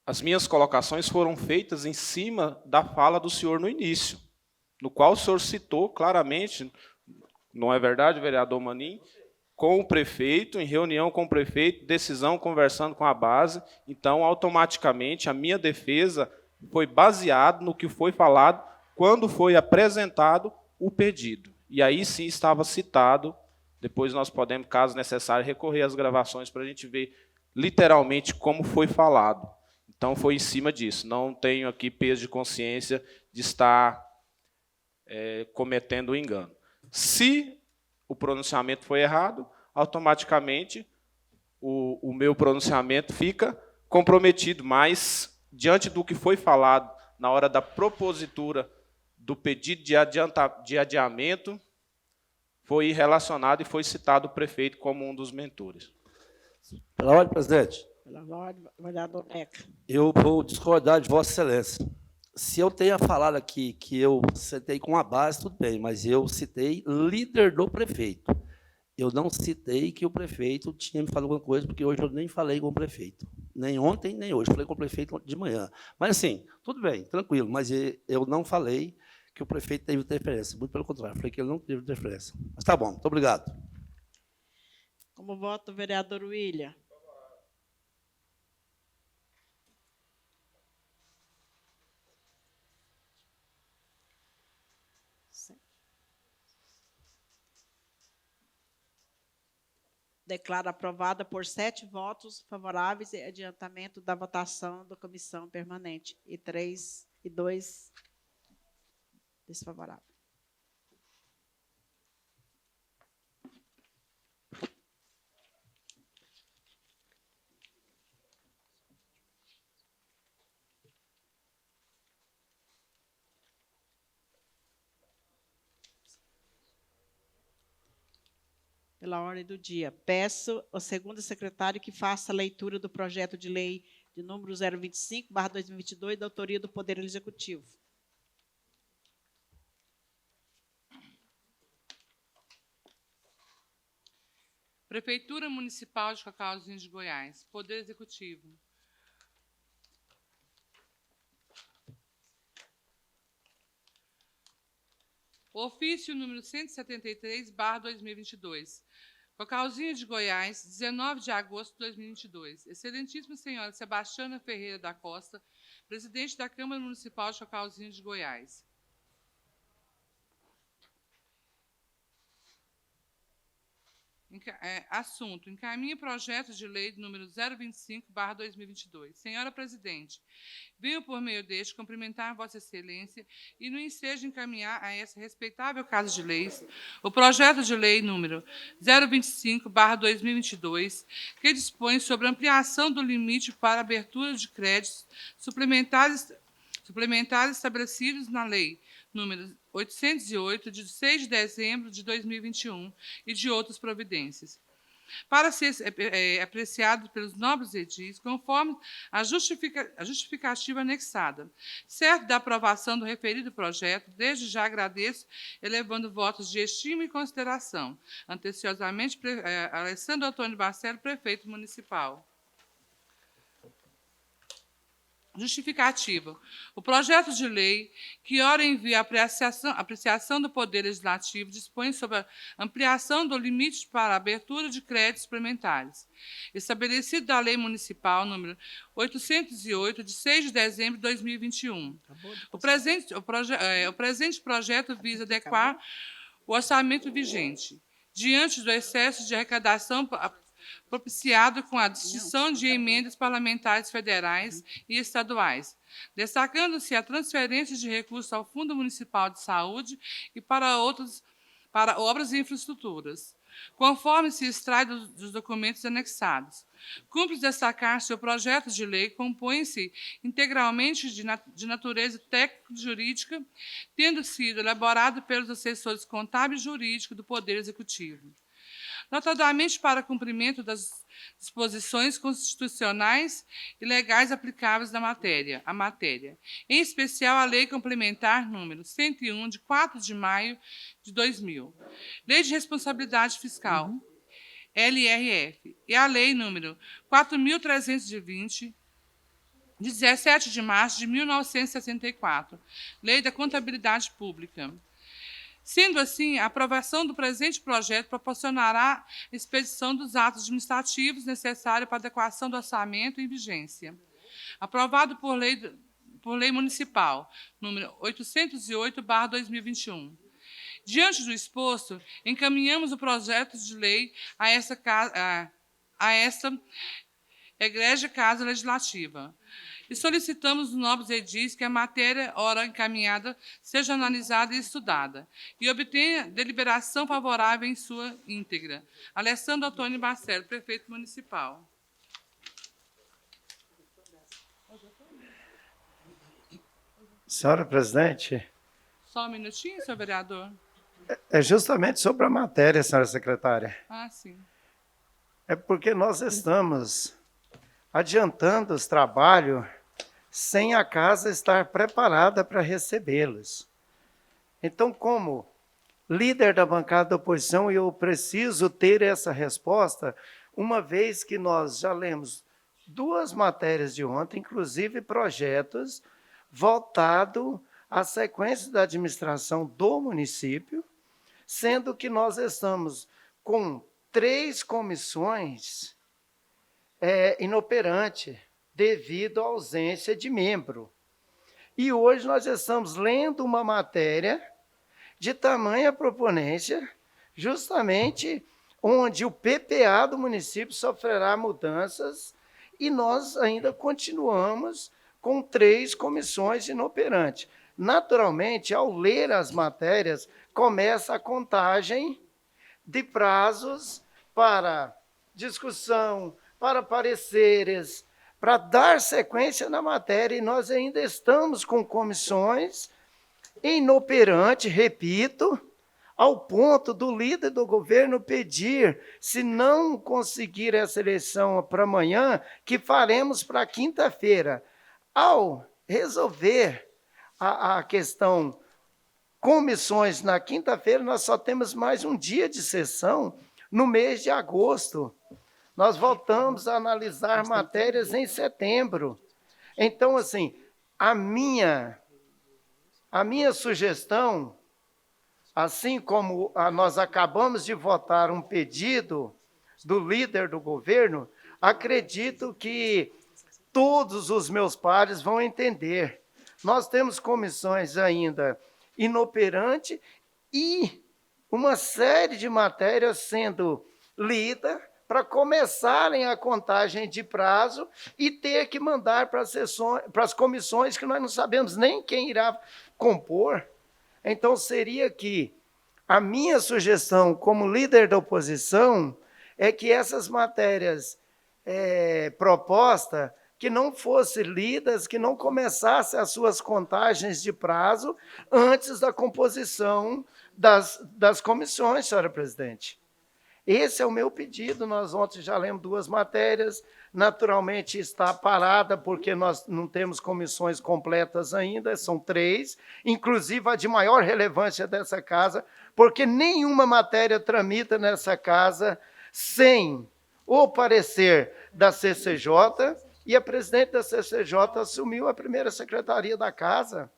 As minhas colocações foram feitas em cima da fala do senhor no início, no qual o senhor citou claramente, não é verdade, vereador Manin, com o prefeito, em reunião com o prefeito, decisão conversando com a base, então, automaticamente, a minha defesa foi baseada no que foi falado quando foi apresentado o pedido. E aí sim estava citado, depois nós podemos, caso necessário, recorrer às gravações para a gente ver literalmente como foi falado. Então, foi em cima disso. Não tenho aqui peso de consciência de estar cometendo um engano. Se o pronunciamento foi errado, automaticamente o meu pronunciamento fica comprometido, mas, diante do que foi falado na hora da propositura do pedido de adiamento, foi relacionado e foi citado o prefeito como um dos mentores. Pela ordem, presidente. Pela ordem, vereador Deca. Eu vou discordar de Vossa Excelência. Se eu tenha falado aqui que eu citei com a base, tudo bem, mas eu citei líder do prefeito. Eu não citei que o prefeito tinha me falado alguma coisa, porque hoje eu nem falei com o prefeito. Nem ontem, nem hoje. Falei com o prefeito de manhã. Mas, assim, tudo bem, tranquilo, mas eu não falei que o prefeito teve interferência. Muito pelo contrário, falei que ele não teve interferência. Mas tá bom, muito obrigado. Como voto, vereador William. Declaro aprovada por 7 votos favoráveis e adiantamento da votação da comissão permanente. E 2 desfavoráveis. Pela ordem do dia, peço ao segundo secretário que faça a leitura do projeto de lei de número 025/2022, da autoria do Poder Executivo. Prefeitura Municipal de Cacauzinho de Goiás. Poder Executivo. Ofício número 173/2022. Cacauzinho de Goiás, 19 de agosto de 2022. Excelentíssima senhora Sebastiana Ferreira da Costa, presidente da Câmara Municipal de Cacauzinho de Goiás. Assunto: encaminhe projeto de lei número 025/2022. Senhora presidente, venho por meio deste cumprimentar Vossa Excelência e no ensejo encaminhar a essa respeitável Casa de Leis o projeto de lei número 025/2022, que dispõe sobre ampliação do limite para abertura de créditos suplementares estabelecidos na lei número 808, de 6 de dezembro de 2021, e de outras providências, para ser apreciado pelos nobres edis, conforme a justificativa anexada. Certo da aprovação do referido projeto, desde já agradeço, elevando votos de estima e consideração. Anteciosamente, Alessandro Antônio Barcelo, prefeito municipal. Justificativa. O projeto de lei, que ora envia a apreciação do Poder Legislativo, dispõe sobre a ampliação do limite para a abertura de créditos suplementares, estabelecido da Lei Municipal número 808, de 6 de dezembro de 2021. O presente projeto visa adequar o orçamento vigente, diante do excesso de arrecadação propiciado com a distinção de emendas parlamentares federais e estaduais, destacando-se a transferência de recursos ao Fundo Municipal de Saúde e para obras e infraestruturas, conforme se extrai dos documentos anexados. Cumpre destacar-se o projeto de lei compõe-se integralmente de natureza técnico-jurídica, tendo sido elaborado pelos assessores contábeis e jurídicos do Poder Executivo, notadamente para cumprimento das disposições constitucionais e legais aplicáveis à matéria, em especial a Lei Complementar número 101, de 4 de maio de 2000, Lei de Responsabilidade Fiscal, LRF, e a Lei número 4.320, de 17 de março de 1964, Lei da Contabilidade Pública. Sendo assim, a aprovação do presente projeto proporcionará a expedição dos atos administrativos necessários para adequação do orçamento em vigência. Aprovado por lei municipal, número 808/2021. Diante do exposto, encaminhamos o projeto de lei a esta egrégea Casa Legislativa e solicitamos dos nobres edis que a matéria, ora encaminhada, seja analisada e estudada e obtenha deliberação favorável em sua íntegra. Alessandro Antônio Barcelo, prefeito municipal. Senhora presidente, Só um minutinho, senhor vereador. é justamente sobre a matéria, senhora secretária. Ah, sim. É porque nós estamos adiantando os trabalhos sem a casa estar preparada para recebê-los. Então, como líder da bancada da oposição, eu preciso ter essa resposta, uma vez que nós já lemos 2 matérias de ontem, inclusive projetos voltados à sequência da administração do município, sendo que nós estamos com 3 comissões inoperantes, devido à ausência de membro. E hoje nós estamos lendo uma matéria de tamanha proponência, justamente onde o PPA do município sofrerá mudanças e nós ainda continuamos com 3 comissões inoperantes. Naturalmente, ao ler as matérias, começa a contagem de prazos para discussão, para pareceres, para dar sequência na matéria, e nós ainda estamos com comissões inoperantes, repito, ao ponto do líder do governo pedir, se não conseguir essa eleição para amanhã, que faremos para quinta-feira. Ao resolver a questão comissões na quinta-feira, nós só temos mais um dia de sessão no mês de agosto. Nós voltamos a analisar matérias em setembro. Então, assim, a minha sugestão, assim como nós acabamos de votar um pedido do líder do governo, acredito que todos os meus pares vão entender. Nós temos comissões ainda inoperantes e uma série de matérias sendo lidas para começarem a contagem de prazo e ter que mandar para as comissões que nós não sabemos nem quem irá compor. Então, seria que a minha sugestão como líder da oposição é que essas matérias propostas que não fossem lidas, que não começassem as suas contagens de prazo antes da composição das comissões, senhora presidente. Esse é o meu pedido. Nós ontem já lemos 2 matérias, naturalmente está parada, porque nós não temos comissões completas ainda, são 3, inclusive a de maior relevância dessa casa, porque nenhuma matéria tramita nessa casa sem o parecer da CCJ, e a presidente da CCJ assumiu a primeira secretaria da casa.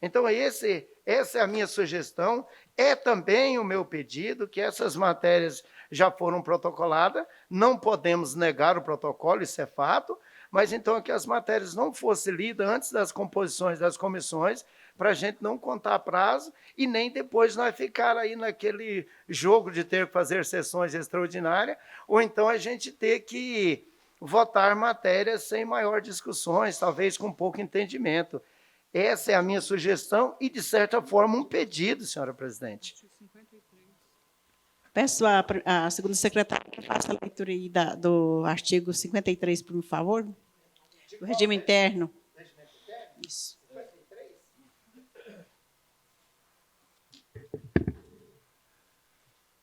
Então, essa é a minha sugestão. É também o meu pedido que essas matérias já foram protocoladas, não podemos negar o protocolo, isso é fato, mas então que as matérias não fossem lidas antes das composições das comissões, para a gente não contar prazo e nem depois nós ficar aí naquele jogo de ter que fazer sessões extraordinárias, ou então a gente ter que votar matérias sem maior discussões, talvez com pouco entendimento. Essa é a minha sugestão e, de certa forma, um pedido, senhora presidente. Peço à segunda secretária que faça a leitura aí do artigo 53, por favor. Do regime interno. Isso.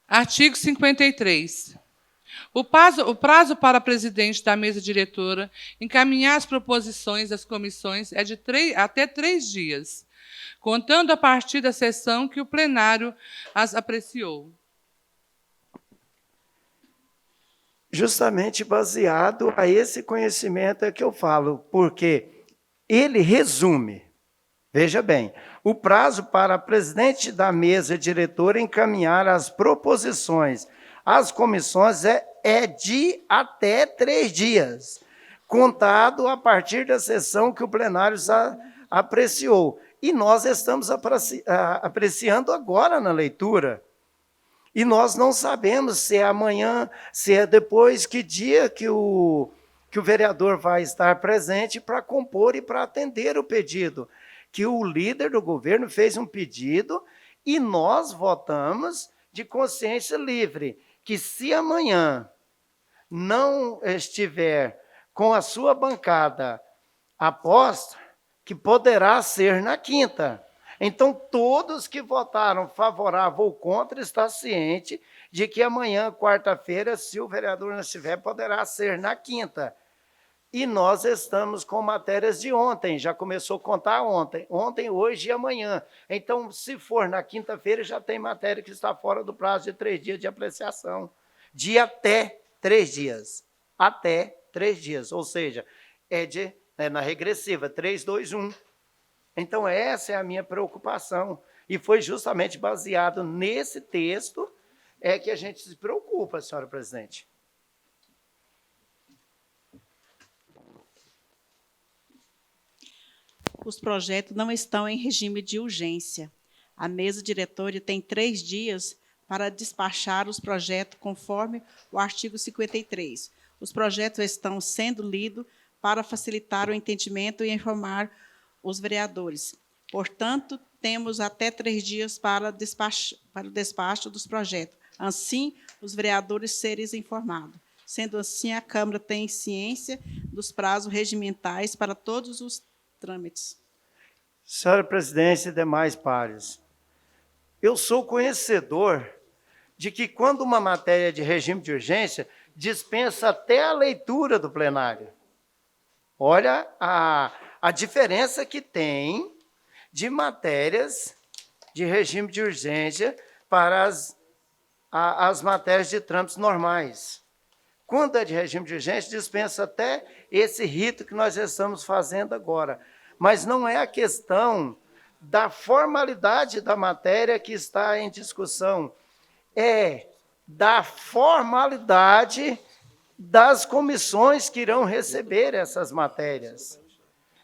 Artigo 53. O prazo para a presidente da mesa diretora encaminhar as proposições das comissões é de até 3 dias, contando a partir da sessão que o plenário as apreciou. Justamente baseado a esse conhecimento é que eu falo, porque ele resume, veja bem, o prazo para a presidente da mesa diretora encaminhar as proposições às comissões é de até 3 dias, contado a partir da sessão que o plenário apreciou. E nós estamos apreciando agora na leitura. E nós não sabemos se é amanhã, se é depois, que dia que o vereador vai estar presente para compor e para atender o pedido. Que o líder do governo fez um pedido e nós votamos de consciência livre, que se amanhã não estiver com a sua bancada aposta, que poderá ser na quinta. Então, todos que votaram favorável ou contra estão cientes de que amanhã, quarta-feira, se o vereador não estiver, poderá ser na quinta. E nós estamos com matérias de ontem, já começou a contar ontem, hoje e amanhã. Então, se for na quinta-feira, já tem matéria que está fora do prazo de 3 dias de apreciação. De até 3 dias. Até 3 dias, ou seja, na regressiva, 3, 2, 1. Então, essa é a minha preocupação. E foi justamente baseado nesse texto que a gente se preocupa, senhora presidente. Os projetos não estão em regime de urgência. A mesa diretora tem 3 dias para despachar os projetos conforme o artigo 53. Os projetos estão sendo lidos para facilitar o entendimento e informar os vereadores. Portanto, temos até 3 dias para o despacho dos projetos. Assim, os vereadores serem informados. Sendo assim, a Câmara tem ciência dos prazos regimentais para todos os trâmites. Senhora presidente e demais pares, eu sou conhecedor de que quando uma matéria de regime de urgência dispensa até a leitura do plenário. Olha a diferença que tem de matérias de regime de urgência para as matérias de trâmites normais. Quando é de regime de urgência, dispensa até esse rito que nós estamos fazendo agora. Mas não é a questão da formalidade da matéria que está em discussão, é da formalidade das comissões que irão receber essas matérias.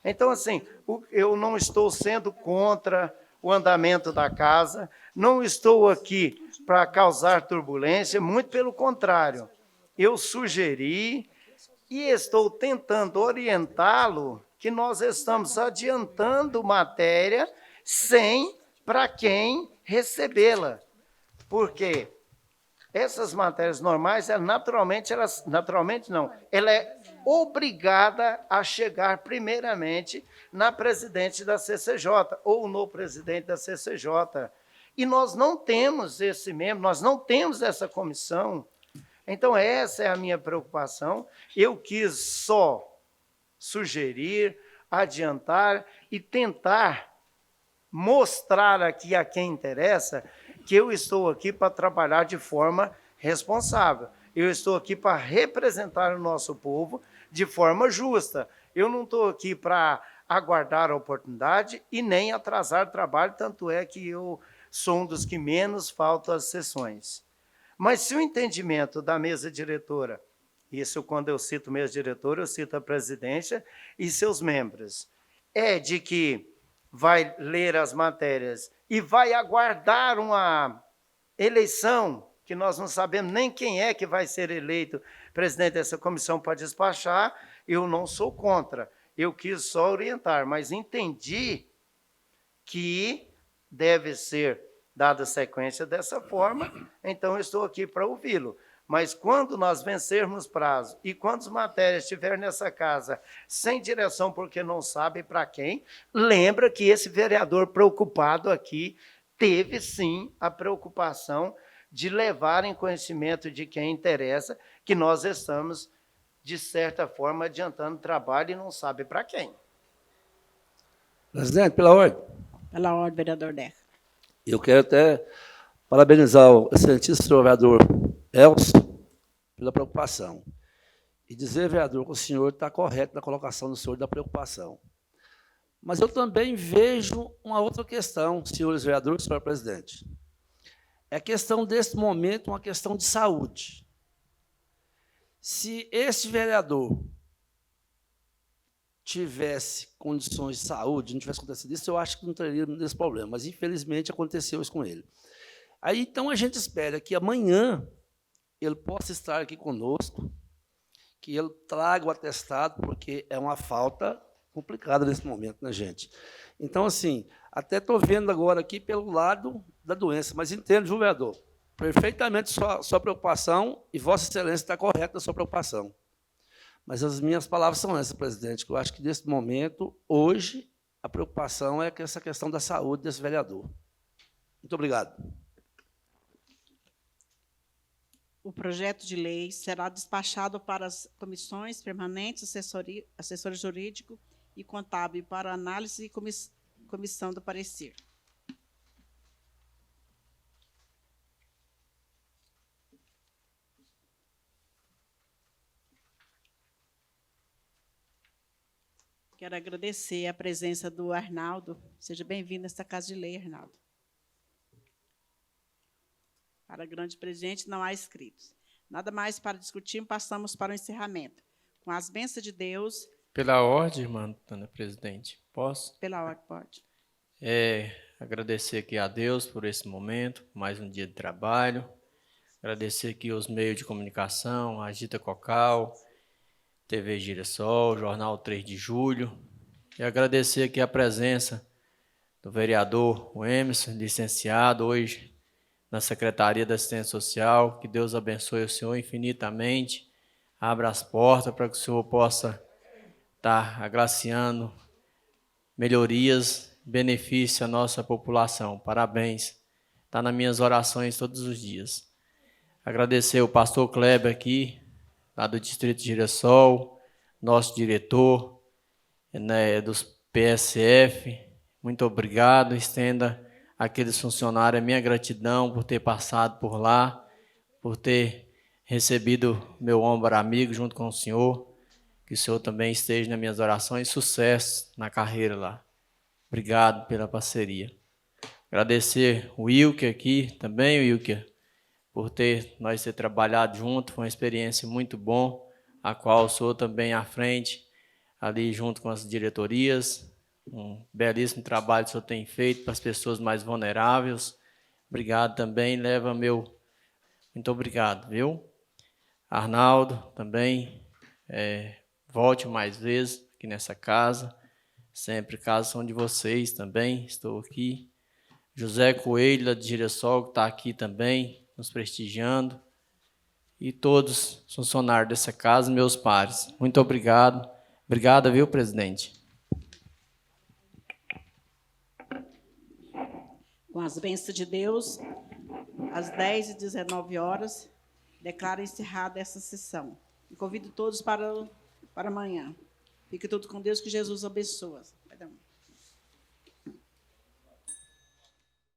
Então, assim, eu não estou sendo contra o andamento da casa, não estou aqui para causar turbulência, muito pelo contrário. Eu sugeri e estou tentando orientá-lo que nós estamos adiantando matéria sem para quem recebê-la. Porque essas matérias normais, ela é obrigada a chegar primeiramente na presidente da CCJ ou no presidente da CCJ. E nós não temos esse membro, nós não temos essa comissão. Então, essa é a minha preocupação. Eu quis só sugerir, adiantar e tentar mostrar aqui a quem interessa que eu estou aqui para trabalhar de forma responsável. Eu estou aqui para representar o nosso povo de forma justa. Eu não estou aqui para aguardar a oportunidade e nem atrasar o trabalho, tanto é que eu sou um dos que menos faltam às sessões. Mas se o entendimento da mesa diretora, isso quando eu cito mesa diretora, eu cito a presidência e seus membros, é de que vai ler as matérias e vai aguardar uma eleição, que nós não sabemos nem quem é que vai ser eleito presidente dessa comissão para despachar, eu não sou contra. Eu quis só orientar, mas entendi que deve ser dada sequência dessa forma, então eu estou aqui para ouvi-lo. Mas quando nós vencermos prazo e quando as matérias estiverem nessa casa sem direção porque não sabe para quem, lembra que esse vereador preocupado aqui teve sim a preocupação de levar em conhecimento de quem interessa que nós estamos, de certa forma, adiantando trabalho e não sabe para quem. Presidente, pela ordem. Pela ordem, vereador Deca. Eu quero até parabenizar o excelentíssimo senhor vereador Elcio pela preocupação. E dizer, vereador, que o senhor está correto na colocação do senhor da preocupação. Mas eu também vejo uma outra questão, senhores vereadores, senhor presidente. É a questão desse momento, uma questão de saúde. Se esse vereador tivesse condições de saúde, não tivesse acontecido isso, eu acho que não teria esse problema, mas infelizmente aconteceu isso com ele. Aí, então, a gente espera que amanhã ele possa estar aqui conosco, que ele traga o atestado, porque é uma falta complicada nesse momento, né, gente? Então, assim, até estou vendo agora aqui pelo lado da doença, mas entendo, viu, vereador? Perfeitamente sua preocupação, e Vossa Excelência está correta na sua preocupação. Mas as minhas palavras são essas, presidente, que eu acho que, nesse momento, hoje, a preocupação é com essa questão da saúde desse vereador. Muito obrigado. O projeto de lei será despachado para as comissões permanentes, assessor jurídico e contábil para análise e comissão do parecer. Quero agradecer a presença do Arnaldo. Seja bem-vindo a esta Casa de Lei, Arnaldo. Para grande presidente, não há inscritos. Nada mais para discutir, passamos para o encerramento. Com as bênçãos de Deus... Pela ordem, irmã, dona presidente, posso? Pela ordem, pode. Agradecer aqui a Deus por esse momento, mais um dia de trabalho. Agradecer aqui aos meios de comunicação, a Agita Cocal, TV Girassol, Jornal 3 de Julho. E agradecer aqui a presença do vereador o Emerson, licenciado, hoje na Secretaria da Assistência Social. Que Deus abençoe o senhor infinitamente, abra as portas para que o senhor possa estar agraciando melhorias, benefício à nossa população. Parabéns, está nas minhas orações todos os dias. Agradecer o pastor Kleber aqui, lá do Distrito de Girassol, nosso diretor, né, dos PSF, muito obrigado, estenda àqueles funcionários a minha gratidão por ter passado por lá, por ter recebido meu ombro amigo junto com o senhor, que o senhor também esteja nas minhas orações, sucesso na carreira lá. Obrigado pela parceria. Agradecer o Wilker aqui, também o Wilker, por nós ter trabalhado junto, foi uma experiência muito bom, a qual o senhor também à frente, ali junto com as diretorias, um belíssimo trabalho que o senhor tem feito para as pessoas mais vulneráveis. Obrigado também, muito obrigado, viu? Arnaldo também, volte mais vezes aqui nessa casa, sempre casa são de vocês também, estou aqui. José Coelho, lá de Girassol, que está aqui também, nos prestigiando. E todos os funcionários dessa casa, meus pares. Muito obrigado. Obrigado, viu, presidente? Com as bênçãos de Deus, às 10h19, declaro encerrada essa sessão. E convido todos para amanhã. Fique tudo com Deus, que Jesus abençoe.